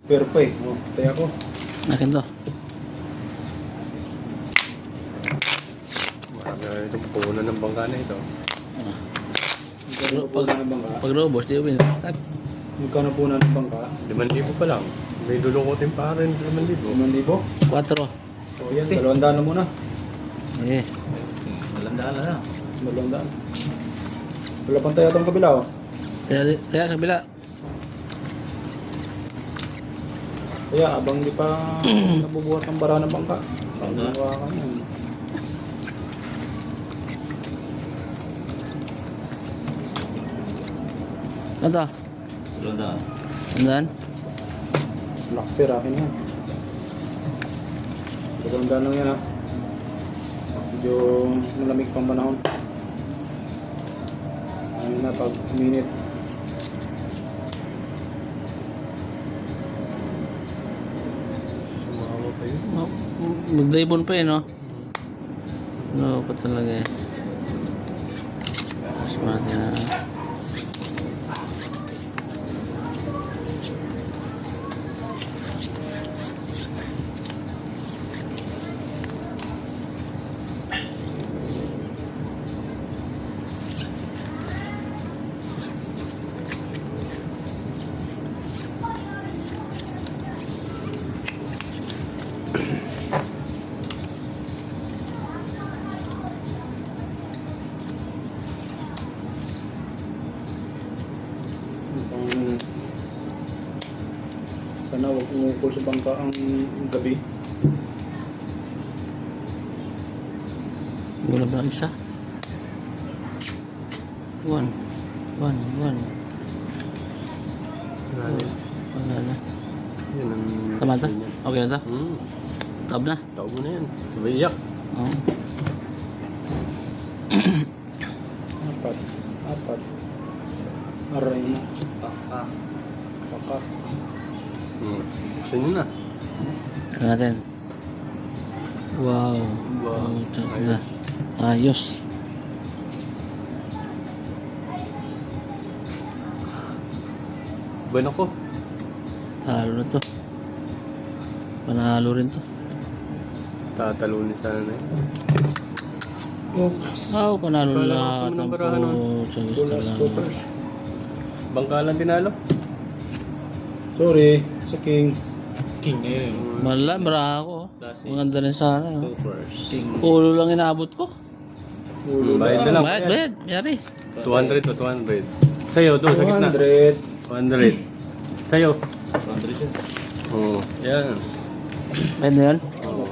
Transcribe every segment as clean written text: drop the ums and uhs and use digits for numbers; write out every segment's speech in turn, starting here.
Pero pa eh. Oh, tayo ako. Akin to. Marami na itong puno ng bangka na ito. Magkano po na ng bangka? Pag robos, di win. Magkano po na ng bangka? 5,000 pa lang. May lulukotin pa rin 5,000. 5,000? 4. O yan, 200 na muna. Eh. 200 na lang. 200. Wala pang tayo itong kabila oh. Taya sa bila. Kaya abang di pa nabubuhat ng bara ng bangka. Nagawa ka yan. Ano to? Andan? Lakper akin yan. 200 lang yan ha. Medyo malamig pang panahon. Ano na pag minute. Sumawa pa yun. Magdaibon pa eh, no? No, pa talaga eh. Smart yan. Sana huwag umukol sa bangka ang gabi. Wala ba ang isa? 1. 1. 1. Wala na. Yun ang... Tama to? Okay na to? Tab na? Tawag mo na yan. Sabay iyak. Oo. Apat. Aray na. Paka. Buksan nyo na. Ano natin? Wow. Wow. Tsak na. Ayos. Ban ako. Talo na to. Panalo rin to. Tatalunin sana na yun. Panalo Kala ko lahat sa ang barahan nun. po. Sa gusto lang. Bangka lang tinalo. Sorry, sa king. King eh. Wala, mara ako. Maganda rin sana. Oh. First. Ulo lang inabot ko. Bayad na lang. Bayad. Yari. 200 to 200. Sa'yo, doon sa gitna. 200. 200. Sa'yo. 200 yun. Oo. Yan. Bayad na yun?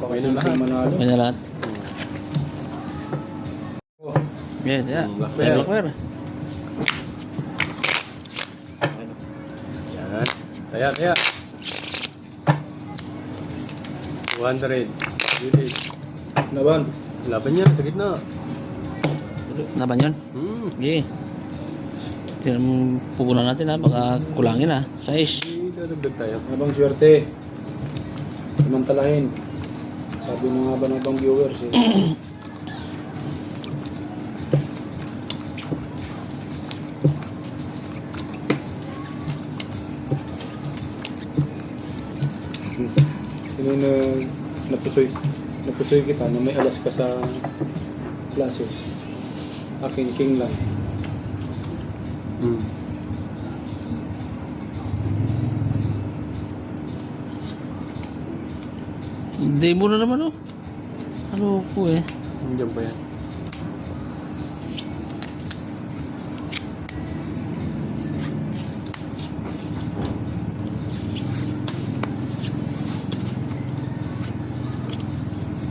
Okay na lahat. Manalo. Bayad na lahat. Bayad, ya. Bayad lakwer. Yan. Taya. 200. Bilis. Laban. Laban yan, sa gitna. Naban yun? Okay. Tingnan mo pupunan natin ha. Baka kulangin ha. 6. Dadagdag tayo. Habang swerte. Samantalahin. Sabi na nga ba ng ibang viewers eh. Sino na napusoy kita na may alas ka sa classes. Akin king lang. Hindi mo na naman oh. Ano po eh. Nandiyan pa yan.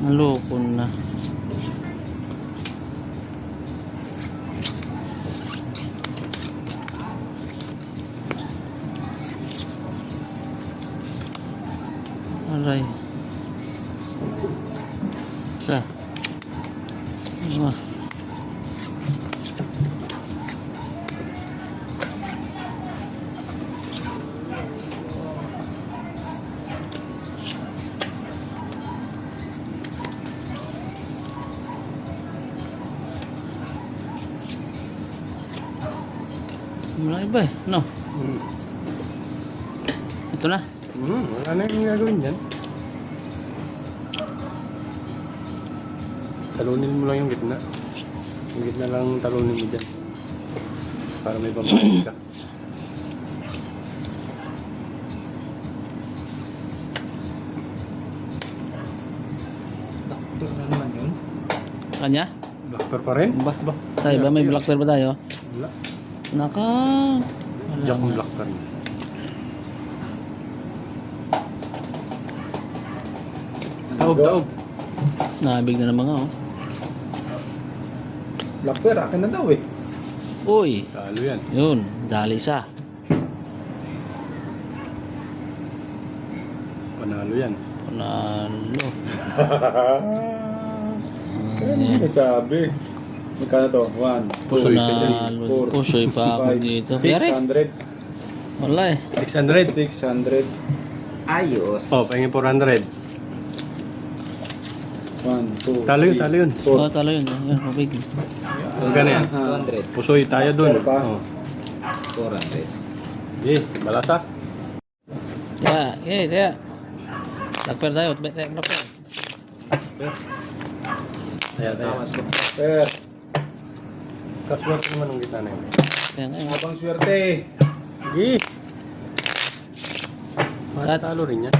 Naloko na. Aray. Sa. Malaki ba eh? No? Ito na. Wala na yung gagawin yan. Talunin mo lang yung gitna. Yung gitna lang talunin mo dyan. Para may pamahit ka. Doctor na naman yun. Kanya? Blaster pa rin? Ba? Sa iba may black pearl ba tayo? Wala. Naka. Jack Wala. blaster. Taob, taob. Nabig na naman nga oh. Black Bear, akin na daw eh. Uy. Talo yan. Yun. Dali isa. Panalo yan. Panalo. Kaya mo sinasabi. Magkano to? 1, 2, Panalo. 3, 4, Pusoy pa ako dito. Kaya 600. wala eh. 600. 600. Ayos. Oh, pahingin 400. 1, 2, Talo yun, talo yun. Oh, talo yun. Yan, mabig. Magkano yan? 200. Pusoy tayo dun. Pero pa. Oh. 400. Eh, balasa. Kaya. Black pearl tayo. Black pearl. Taya, taya. Tawas ko. Per, Kaswat naman ang gitna na yun. Kaya nga. abang swerte. Eh, Cut. talo rin yan.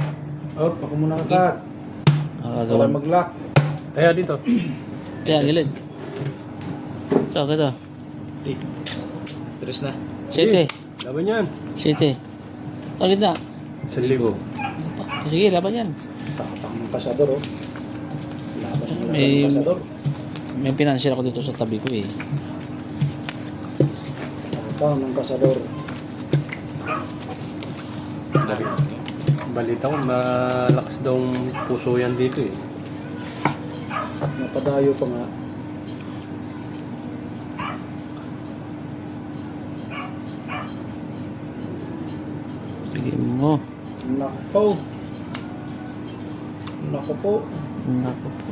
Out, ako muna kakat. Wala Nakagawan. mag-lock. Taya dito. Kaya gilid. Ito. Tres na. Siyete. Laban yan. Siyete. Ito gitna. 1,000. Sige, laban yan. Takatang ng pasador oh. Laban ng May- pasador. May financial ako dito sa tabi ko eh. Takatang ng pasador. Balita ko, malakas daw ang puso yan dito eh. Napadayo pa nga. Sige mo. Nako. Nako po. Nako po.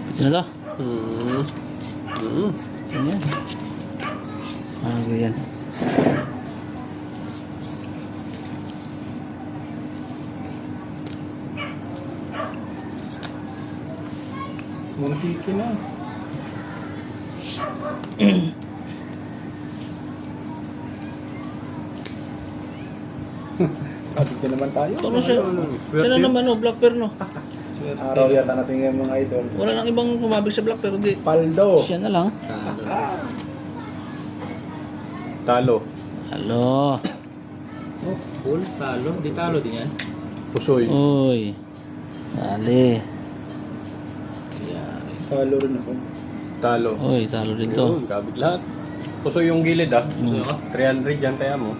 Ito na to. Ito yan. Yan. Muntiki na. Kabit ka naman tayo. Ito na siya. Siya na naman oh, Black Pearl no. Araw yata natin yung mga idol. Wala nang ibang kumabig sa Black Pearl. Hindi. Paldo. Siya na lang. Talo. Halo. Oh, full. Talo. Di talo din yan. Pusoy. Uy. Dali. Yan. Talo rin ako. Talo. Uy, talo din to. Yun, kabig lahat. Pusoy yung gilid ah. 300 yan kaya mo.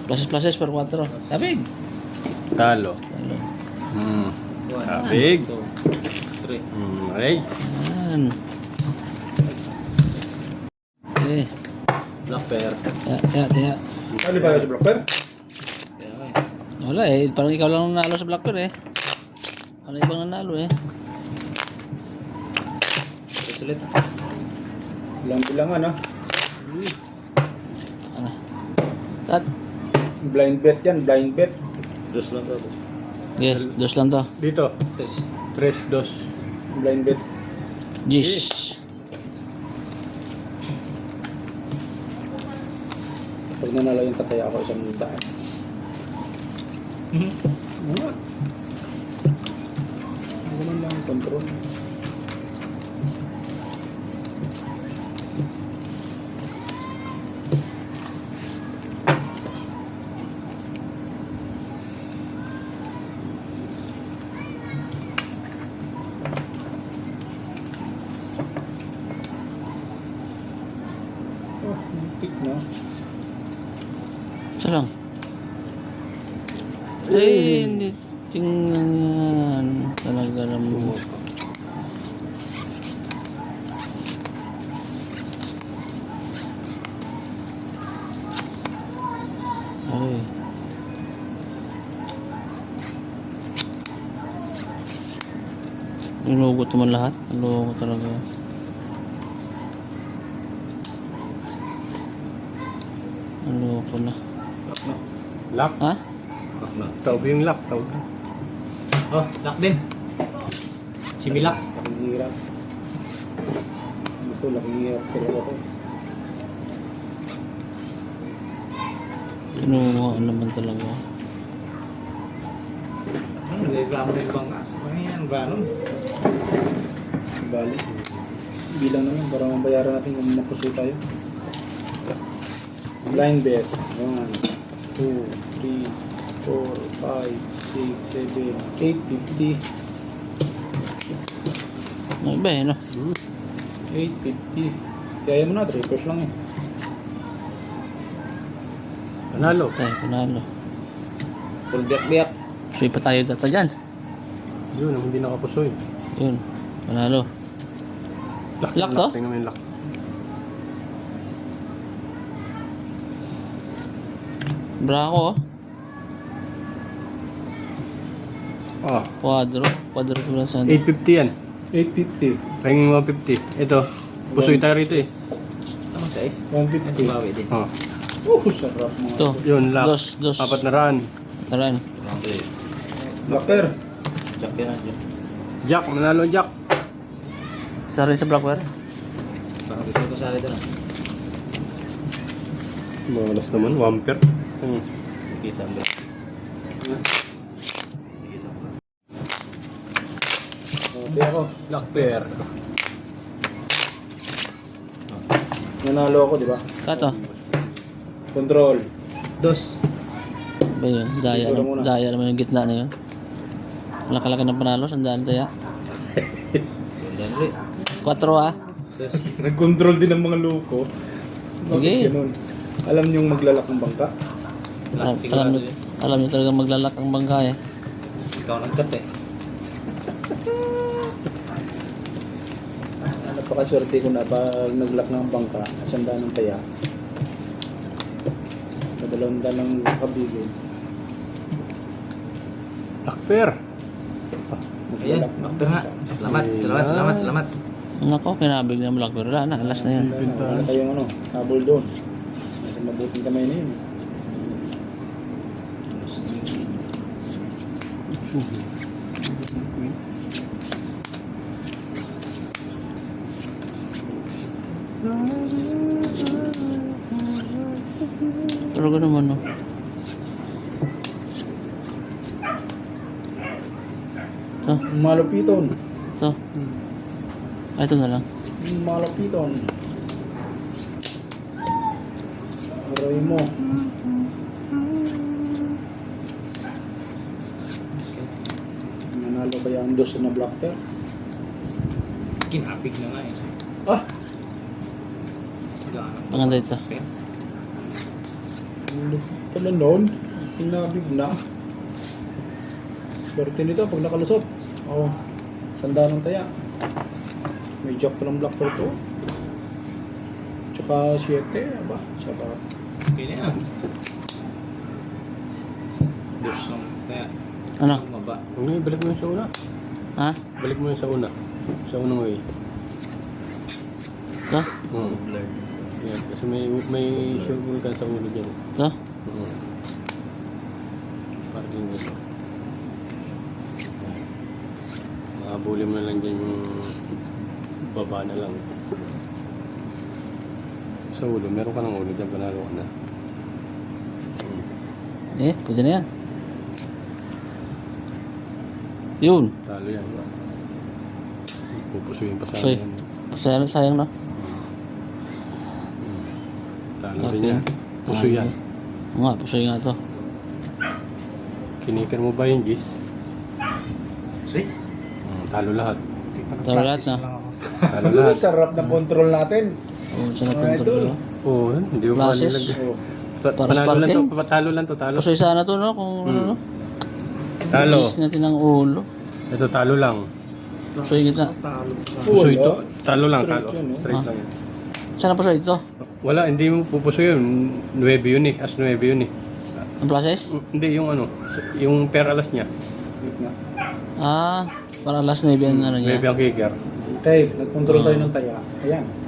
Pluses per 4. Tabig. Talo. Talo. One, Kabig. 2, 3. Okay. Yan. Okay. Black pair. Tiya. Ano ba sa Black Bear? Kaya nga eh. Wala eh. Parang ikaw lang nanalo sa Black Pearl eh. Wala ibang nanalo eh. Tres ulit. Bilang-bilangan ah. Ano? Cut. Blind bet yan, blind bet. Dos lang to. Okay, dos lang to. Dito. Tres. 3-2. Blind bet. Gish. Pag nanalo yung tatay ako isang daan. Ano? Ganun lang ang control. Oh, muntik na. Isa lang. Eh, hindi. Tingnan yan. Talaga naman. Ay. Inugot naman lahat. Ano talaga. Ano ko na. Lock. Ha? Tawag yung lock. Tawag. Oh, lock din. Similak. Laking hirap. Ito, laking hirap sa loob ako. Inuha naman talaga. Reklamo yung bangka. Ano yan? Ganon. Bali. Bilang naman para mabayaran natin kung mapuso tayo. Blind bet. 1, 2, 3, 4, 5, 6, 7, 8, 50. Ano ba eh, no? 850. Kaya mo na, 3 pesos lang eh. Panalo. Tayo, panalo. Full biyak-biyak. So, pa tayo data dyan. Yun, hindi nakapusoy. Yun, panalo. Lock to? Tingnan mo yung lock. Brako, oh. Oh, Quadro. Quadro ko lang sa 850 yan. 850. Pahingin mo 50. Ito. Pusoy tayo rito eh. Anong size? 150. Bawi din. Oh. Sarap mga. Ito. Yun, lock. Dos. 400. Taran. Blacker. Jack yan dyan. Jack, manalo Jack. Isa rin sa Blackware. Baka gusto ko sa akin doon. Malas naman, 1 pair. Kita mo. Okay ako. Lock pair. Nanalo ako, di ba? Kato. Control. Dos. Ba yun? Daya, Ito na muna. daya naman yung gitna na yun. Laki-laki ng panalo. Sandaan tayo. Ganda rin. 4 ah. Dos. Nag-control din ng mga loko. Sige. Bakit ganun? Alam niyong maglalak ng bangka? Alam nyo talaga maglalak ang bangka eh. Ikaw nagkat eh. Napakaswerte ko na pag naglak ng bangka, sandaan ng taya. Madalawang dalang kabigay. Lock pair. Ayan, bakto nga. Salamat. Nako, kinabig na Blackware. Wala na, alas na yun. Wala kayong ano, habol doon. Nasa mabuting kamay na yun. Pero gano'n naman no. Ito, Malupiton. ito. Ay, ito na lang. Malupiton. Aray mo. Nanalo ba yung dos na black pair? Kinapig na nga eh. Ah! Maganda ito. Pala noon, sinabig na. Swerte nito pag nakalusot. Oo. Sanda ng taya. May jack pa ng black pair to. Tsaka 7. Aba, sabat. Okay na yan. Dos lang. Kaya, Ano? maba. Okay, balik mo yung sa una. Ha? Balik mo yung sa una. Sa unang way. Ito? Yan, kasi may sugar ka sa ulo dyan. Ito? Parking mo ito. Makabuli mo na lang dyan yung baba na lang. Sa ulo, meron ka ng ulo dyan, panalo ka na. Eh, pwede na yan. Yun. Talo yan. Pupusuin pa sana Pusoy. yan. Sayang no? Talo rin yan. Puso yan. Oo nga, pusoy nga ito. Kinikir mo ba yung Gis? See? Talo lahat. Talo lahat na. Talo lahat. Sarap na control natin. Oo, siya na control. Oo, hindi ko Classes. malilag. Oh. Para sa Panalo lang to, parking. patalo lang to, talo. Pusoy sana to no? Kung ano no? Talo. Kiss natin ang ulo. Ito, talo lang. Pusoy kita. Puso Wala. ito. Talo lang, Straight talo. yan, eh. Straight Ah. lang yan. Sana pusoy ito. Wala, hindi mo pupuso yun. 9 yun eh. As 9 yun eh. Ang process? Hindi, yung ano. Yung per alas niya. Wait na. Ah, Para last 9 ang ano niya. Maybe ang kicker. Okay, nag-control tayo ng taya. Ayan.